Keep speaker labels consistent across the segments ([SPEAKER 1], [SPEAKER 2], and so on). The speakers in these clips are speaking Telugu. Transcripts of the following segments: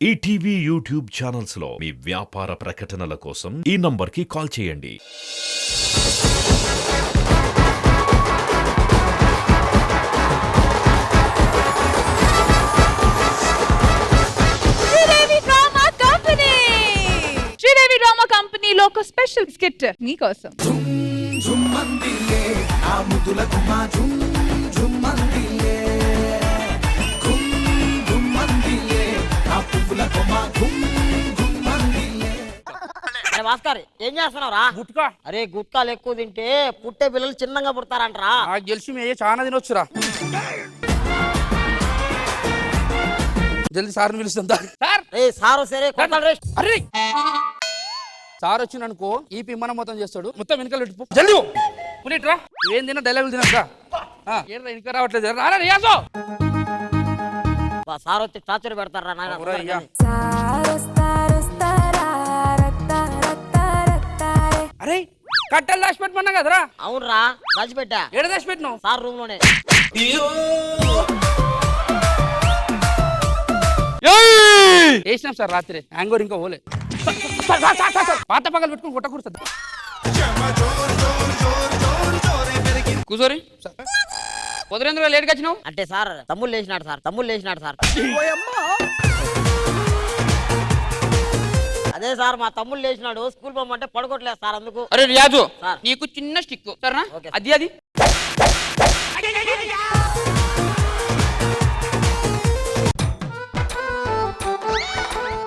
[SPEAKER 1] ఈటీవీ యూట్యూబ్ ఛానల్స్ లో మీ వ్యాపార ప్రకటనల కోసం ఈ నంబర్కి కాల్ చేయండి.
[SPEAKER 2] శ్రీదేవి డ్రామా కంపెనీలో ఒక స్పెషల్ స్కిట్ మీకోసం.
[SPEAKER 3] భాస్కర్ ఏం చేస్తున్నావురా?
[SPEAKER 4] గుట్కా.
[SPEAKER 3] అరే గుట్కాలు ఎక్కువ తింటే పుట్టే పిల్లలు చిన్నగా పుడతారంటరా.
[SPEAKER 4] నాకు గెలిచి మే చాలా తినొచ్చురా. జల్దీ సార్ని పిలుస్తుందా? సార్
[SPEAKER 3] రే సారు సరే కొట్టాలి.
[SPEAKER 4] అరే సార్ వచ్చింది అనుకో ఈ పిమ్మన మొత్తం చేస్తాడు. మొత్తం వెనకాల పెట్టుకో జల్దీ పులిట్రా. ఏం తిన్నా డైలాగులు తినక ఏంట్రా ఇంకా రావట్లేదు. రారా రియాజో.
[SPEAKER 3] సార్ వచ్చి టార్చర్ పెడతారా నాయన.
[SPEAKER 4] అరే కట్టెలు దాచి పెట్టమన్నా కదరా.
[SPEAKER 3] అవునరా దాచిపెట్టా.
[SPEAKER 4] ఏడ దాచి పెట్టినావు?
[SPEAKER 3] సార్ రూమ్ లోనే.
[SPEAKER 4] వేసినాం సార్ రాత్రి. హ్యాంగోర్ ఇంకా పోలే. పాత పగలు పెట్టుకుని కొట్టకూడదు. కూర్చోరి. పొద్దున లేట్గా వచ్చినావు
[SPEAKER 3] అంటే సార్ తమ్ముళ్ళు లేచినాడు సార్. తమ్ముళ్ళు లేచినాడు సార్. అదే సార్ మా తమ్ముళ్ళు లేచినాడు. స్కూల్ పోమంటే పడుకోవట్లేదు సార్ అందుకు.
[SPEAKER 4] అరే రియాజు
[SPEAKER 3] సార్
[SPEAKER 4] నీకు చిన్న స్టిక్ సరేనా?
[SPEAKER 3] ఓకే.
[SPEAKER 4] అది అది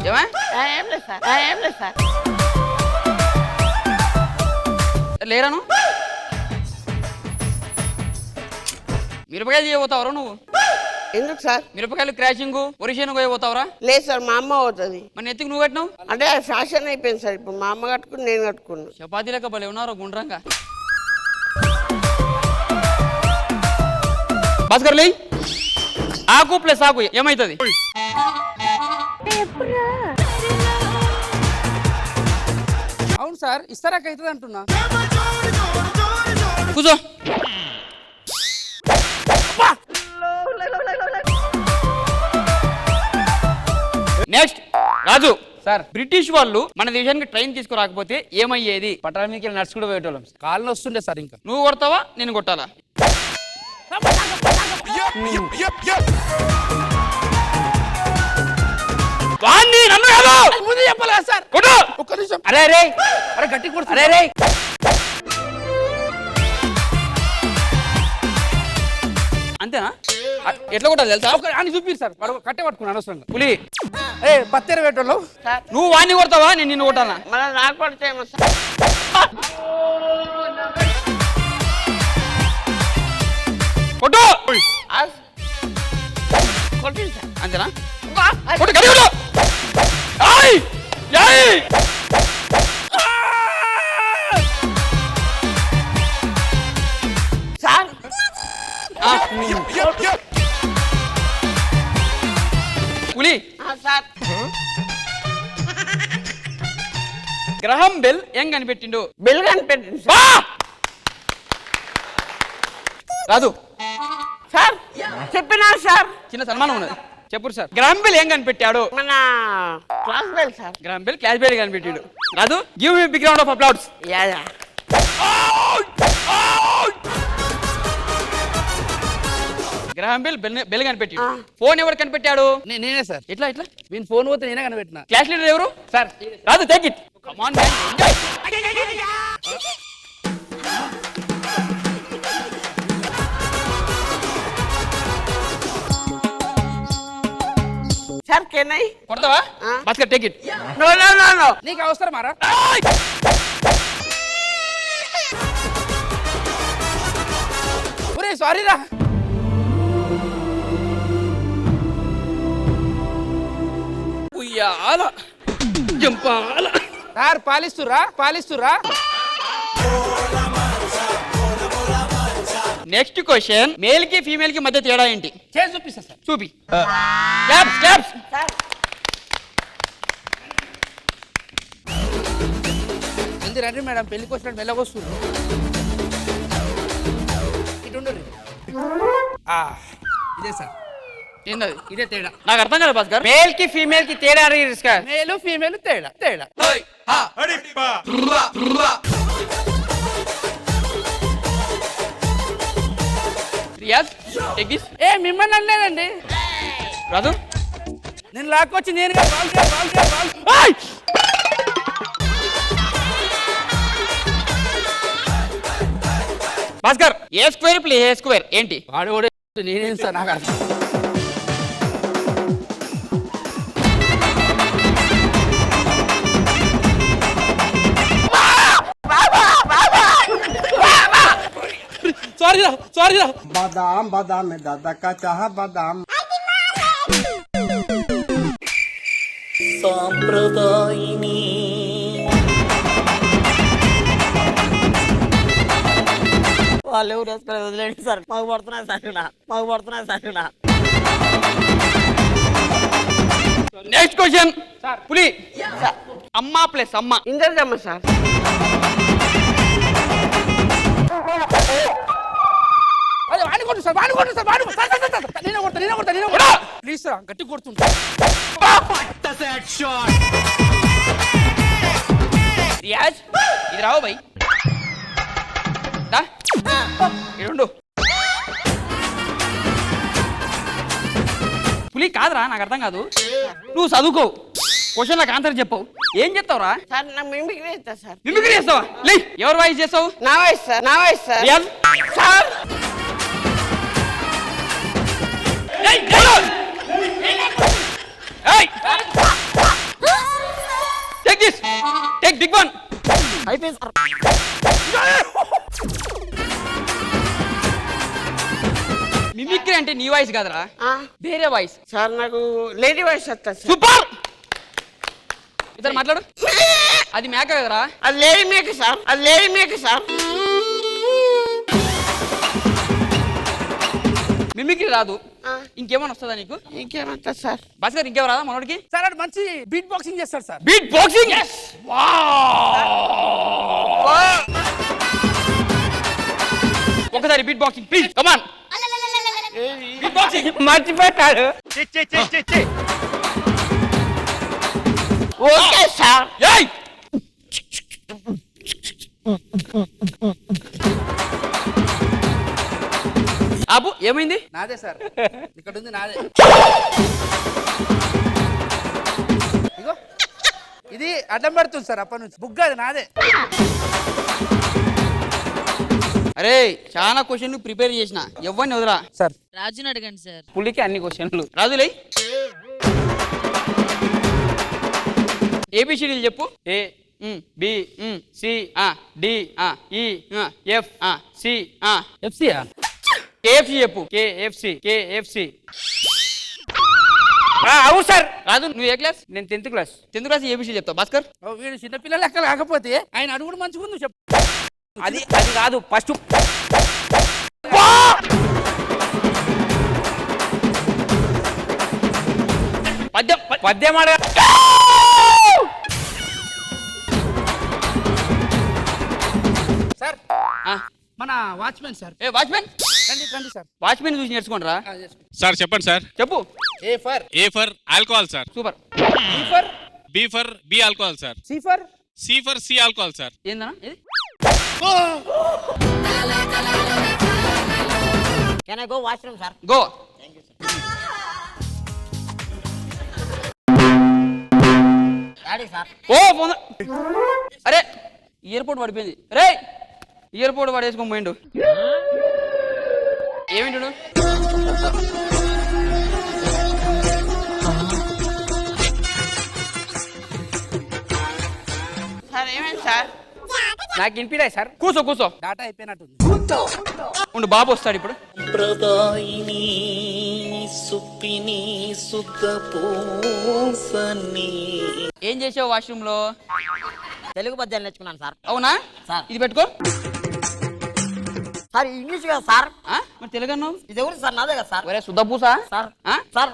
[SPEAKER 4] ఏమా
[SPEAKER 3] ఏం లేదు సార్. ఏం లేదు సార్.
[SPEAKER 4] లేరాను మిరపకాయలు చేయబోతావరా నువ్వు?
[SPEAKER 5] ఎందుకు సార్?
[SPEAKER 4] మిరపకాయలు క్రాషింగ్ ఒరిషేను పోతావరా?
[SPEAKER 5] లేదు సార్, మా అమ్మ అవుతుంది.
[SPEAKER 4] మన ఎత్తుకు నువ్వు కట్టినావు
[SPEAKER 5] అంటే ఫ్యాషన్ అయిపోయింది సార్. ఇప్పుడు మా అమ్మ కట్టుకుని నేను కట్టుకున్నా.
[SPEAKER 4] చపాతీ లెక్క భలే ఉన్నారు గుండ్రంగా. భాస్కర్ లే. ఆకు ప్లస్ ఆకు ఏమైతుంది? అవును సార్ ఇస్తారాక అవుతుంది అంటున్నా. కూర్చో. నెక్స్ట్ రాజు సార్. బ్రిటిష్ వాళ్ళు మన దేశానికి ట్రైన్ తీసుకురాకపోతే ఏమయ్యేది? పట్టాల మీకు నడుచు కూడా పోయేటోళ్ళం. కాళ్ళు వస్తుండే సార్. ఇంకా నువ్వు కొడతావా నేను కొట్టాలా? నన్ను కాదు ముందు చెప్పాలి సార్. కొట్టు. ఒక్క నిమిషం. అరే రే. అరే గట్టి కొడుతు. అరే రే. అంతేనా? ఎట్లా కొట్టాలి తెలుసా? అని చూపిరు సార్. కట్టే పట్టుకున్నాను అనవసరంగా. పులి ఏ పత్తెర పెట్టోళ్ళు. నువ్వు వాడిని కొడతావా నేను నిన్ను కొట్టాలా?
[SPEAKER 5] మళ్ళీ నాకు పడితే
[SPEAKER 4] కొట్టు.
[SPEAKER 5] కొట్టింది సార్.
[SPEAKER 4] అంతేనా? కొట్టు గట్టి కొట్టు. ఏయ్ ఏయ్
[SPEAKER 5] సార్
[SPEAKER 4] పులి.
[SPEAKER 5] సార్
[SPEAKER 4] గ్రహం బెల్ ఏం కనిపెట్టిండు?
[SPEAKER 5] బిల్ కనిపెట్టింది సార్.
[SPEAKER 4] రాదు
[SPEAKER 5] సార్ చెప్పినా సార్.
[SPEAKER 4] చిన్న సన్మానం ఉన్నది చెప్పు సార్. గ్రహం బెల్ ఏం కనిపెట్టాడు?
[SPEAKER 5] మన class bell sir.
[SPEAKER 4] Graham Bell class bell కనిపెట్టాడు. రాదు give me big round of applause.
[SPEAKER 5] Yeah yeah.
[SPEAKER 4] Graham Bell bell కనిపెట్టాడు. ఫోన్ ఎవరు కనిపెట్టాడు? నేనే సార్. ఎట్లా ఎట్లా వీని ఫోన్ పోతే నేనే కనిపెట్టిన. క్లాస్ లీడర్ ఎవరు సార్? రాదు take it. Come on man enjoy.
[SPEAKER 5] Sir కెనై
[SPEAKER 4] కొడతావా? Bhaskar take it.
[SPEAKER 5] No no no no.
[SPEAKER 4] నీకు అవసరం మారా? ఒరే సారీ రా. ఉయ్యాల జంపాల. సార్ పాలిస్తురా పాలిస్తురా. Next question. మేల్ కి ఫీమేల్ కి మధ్య తేడా ఏంటి? చేసి చూపిస్తా సార్. చూపి. Claps claps. జల్దీ రండి మేడం. పెళ్లికి వచ్చినట్టు మెల్లగొస్తుంది. ఇటు ఇదే సార్. ఏంటది ఇదే తేడా నాకు అర్థం కాదు భాస్కర్. మేల్ కి ఫీమేల్ కి తేడా మేలు ఫీమేల్ తేడా తేడా రియాజ్ టేక్ దిస్. ఏ మిమ్మల్ని అనలేదండి రాజు, నేను లాక్కొచ్చి నేను భాస్కర్ ఏ స్క్వేర్ ప్లస్ ఏ స్క్వేర్ ఏంటి? వాడు కూడా నేనేం సార్ నాకు అర్థం. సారీ రా
[SPEAKER 6] बादाम बादाम में दादा का चाह बादाम
[SPEAKER 3] వాళ్ళు ఎవరు వేసుకోలేదు, వదిలేండి సార్. మాకు పడుతున్నాయి సార్.
[SPEAKER 4] నెక్స్ట్ క్వశ్చన్ పులి. అమ్మ ప్లస్ అమ్మ
[SPEAKER 5] ఇందరిదమ్మ సార్.
[SPEAKER 4] ప్లీజ్ సార్ గట్టి కొడుతుంటా. రియాజ్ ఇది రావు బై ఇడు పులి కాదురా, నాకు అర్థం కాదు. నువ్వు చదువుకో, క్వశ్చన్ నాకు ఆన్సర్ చెప్పవు. ఏం చెప్తావురా?
[SPEAKER 5] సార్ నాకు మిమిక్రీ చేస్తా సార్.
[SPEAKER 4] మిమిక్రీ చేస్తావా? లే, ఎవరు వాయిస్ చేస్తావు?
[SPEAKER 5] నా voice sir.
[SPEAKER 4] Riyaz
[SPEAKER 5] sir
[SPEAKER 4] take this, take big one.
[SPEAKER 3] అయిపోయింది సార్.
[SPEAKER 4] మిమిక్రీ అంటే నీ వాయిస్ కాదురా, వేరే వాయిస్.
[SPEAKER 5] సార్ నాకు లేడీ వాయిస్ వస్తా సార్.
[SPEAKER 4] సూపర్. ఇతను మాట్లాడు. అది మేక కదరా.
[SPEAKER 5] అది లేడీ మేక సార్.
[SPEAKER 4] మిమిక్రీ రాదు, ఇంకేమైనా వస్తుందా నీకు?
[SPEAKER 5] ఇంకేమంటా సార్?
[SPEAKER 4] భాస్కర్ ఇంకేమో రాదా మనోడికి?
[SPEAKER 7] సార్ అది మంచి బీట్ బాక్సింగ్ చేస్తారు సార్.
[SPEAKER 4] Beat boxing. ఒకసారి beat boxing please, come on. Beat boxing
[SPEAKER 5] మర్చిపోతాడు. Okay sir.
[SPEAKER 4] ఏయ్ అబ్బు ఏమైంది?
[SPEAKER 7] నాదే సార్, ఇక్కడ ఉంది నాదే. ఇగో ఇది అడ్డం పడుతుంది సార్ అప్పటి నుంచి. బుగ్గ అది నాదే.
[SPEAKER 4] అరే చాలా క్వశ్చన్లు ప్రిపేర్ చేసిన, ఎవరిని వదరా
[SPEAKER 7] సార్.
[SPEAKER 2] రాజుని అడగండి సార్.
[SPEAKER 4] పులికి అన్ని క్వశ్చన్లు. రాజులే ఏబిసిడీలు చెప్పు. ఏ బి సి డి ఈ ఎఫ్ సి
[SPEAKER 7] ఎఫ్సియా?
[SPEAKER 4] కేఎఫ్సి చెప్పు. కేఎఫ్సి.
[SPEAKER 7] అవును సార్.
[SPEAKER 4] రాజు నువ్వు ఏ క్లాస్?
[SPEAKER 7] నేను 10th class.
[SPEAKER 4] 10th class ABC చెప్తావు. భాస్కర్
[SPEAKER 7] వీడు చిన్నపిల్ల లెక్క లేకపోతే ఆయన అడుగుడు మంచిగా నువ్వు చెప్పు.
[SPEAKER 4] అది కాదు ఫస్ట్ పద్యం ఆడ.
[SPEAKER 7] సార్ మన వాచ్మెన్ సార్.
[SPEAKER 4] ఏ వాచ్మెన్,
[SPEAKER 7] రండి సార్.
[SPEAKER 4] వాచ్మెన్ చూసి నేర్చుకోండి రా.
[SPEAKER 8] సార్ చెప్పండి సార్.
[SPEAKER 4] చెప్పు.
[SPEAKER 8] A for alcohol sir.
[SPEAKER 4] Super.
[SPEAKER 8] B for B alcohol sir. C for C alcohol sir.
[SPEAKER 4] ఏందన్నా ఇది?
[SPEAKER 3] Can I go washroom sir?
[SPEAKER 4] Go.
[SPEAKER 3] Daddy sir.
[SPEAKER 4] ఓ ఫోన్. అరే ఎయిర్పోర్ట్ పడిపోయింది. రే ఎయిర్పోర్ట్ పడేసుకొని పోయిండు. ఏమింటాడు?
[SPEAKER 5] సార్ ఏమైంది సార్?
[SPEAKER 4] నాకు వినిపిడా సార్. కూసో.
[SPEAKER 7] డాటా అయిపోయినట్టుంది.
[SPEAKER 4] ఉండు బాబు వస్తాడు ఇప్పుడు.
[SPEAKER 9] ప్రదాయిని సుప్పిని సుఖపూసని.
[SPEAKER 4] ఏం చేసావు వాష్రూమ్ లో?
[SPEAKER 3] తెలుగు పద్యాలు నేర్చుకున్నాను సార్.
[SPEAKER 4] అవునా
[SPEAKER 3] సార్.
[SPEAKER 4] ఇది పెట్టుకో
[SPEAKER 3] సార్. ఇంగ్లీష్ కదా సార్?
[SPEAKER 4] మరి తెలుగు అన్నావు.
[SPEAKER 3] ఇది ఎవరు సార్? నాదే కదా సార్.
[SPEAKER 4] ఒరే సుద్దపూసా
[SPEAKER 3] సార్. సార్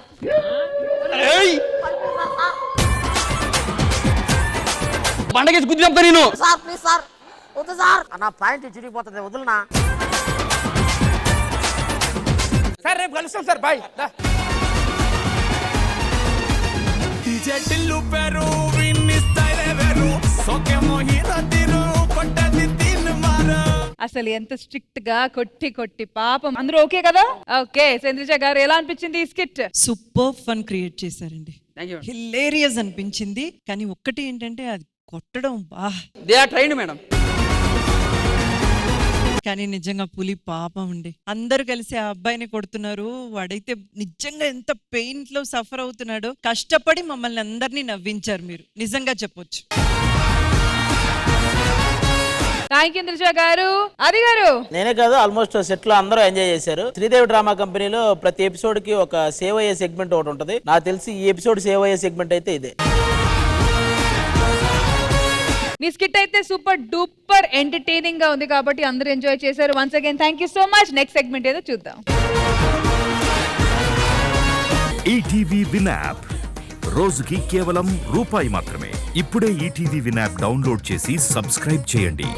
[SPEAKER 4] బండకేసి గుద్ది చెప్తా నేను.
[SPEAKER 3] సార్ ప్లీజ్ సార్, వద్దు సార్. నా పాయింట్ చిరిగిపోతుంది, వదులునా.
[SPEAKER 7] సార్ రేపు కలుస్తాం సార్. బాయ్.
[SPEAKER 2] అసలు ఎంత స్ట్రిక్ట్ గా కొట్టి కొట్టి పాపం అందరూ ఓకే కదా? ఓకే, చంద్రిజ గారు ఎలా అనిపించింది ఈ స్కిట్?
[SPEAKER 10] సూపర్ ఫన్ క్రియేట్ చేశారండి.
[SPEAKER 4] Thank you.
[SPEAKER 10] హిలేరియస్ అనిపించింది. కానీ ఒక్కటి ఏంటంటే అది కొట్టడం
[SPEAKER 4] దే ఆర్ ట్రైన్డ్ మేడం.
[SPEAKER 10] కానీ నిజంగా పులి పాపం అండి. అందరూ కలిసి ఆ అబ్బాయిని కొడుతున్నారు. వాడైతే నిజంగా ఎంత పెయిన్ లో సఫర్ అవుతున్నాడో. కష్టపడి మమ్మల్ని అందరినీ నవ్వించారు మీరు, నిజంగా చెప్పొచ్చు.
[SPEAKER 2] థ్యాంక్ యూ చంద్రిజ గారు. అది గారు,
[SPEAKER 3] నేనే కాదు ఆల్మోస్ట్ సెట్ లో అందరూ ఎంజాయ్ చేశారు. శ్రీదేవి డ్రామా కంపెనీలో ప్రతి ఎపిసోడ్ కి ఒక సేవ్ అయ్యే సెగ్మెంట్ ఒకటి ఉంటుంది. నాకు తెలిసి ఈ ఎపిసోడ్ సేవ్ అయ్యే సెగ్మెంట్ అయితే ఇదే.
[SPEAKER 2] మీ స్కిట్ అయితే సూపర్ డూపర్ ఎంటర్టైనింగ్ గా ఉంది కాబట్టి అందరూ ఎంజాయ్ చేశారు. Once again thank you so much. Next segment ఏదో చూద్దాం.
[SPEAKER 1] ఈటీవీ విన్ యాప్ రోజుకి కేవలం రూపాయి మాత్రమే. ఇప్పుడే ఈటీవీ విన్ యాప్ డౌన్లోడ్ చేసి సబ్స్క్రైబ్ చేయండి.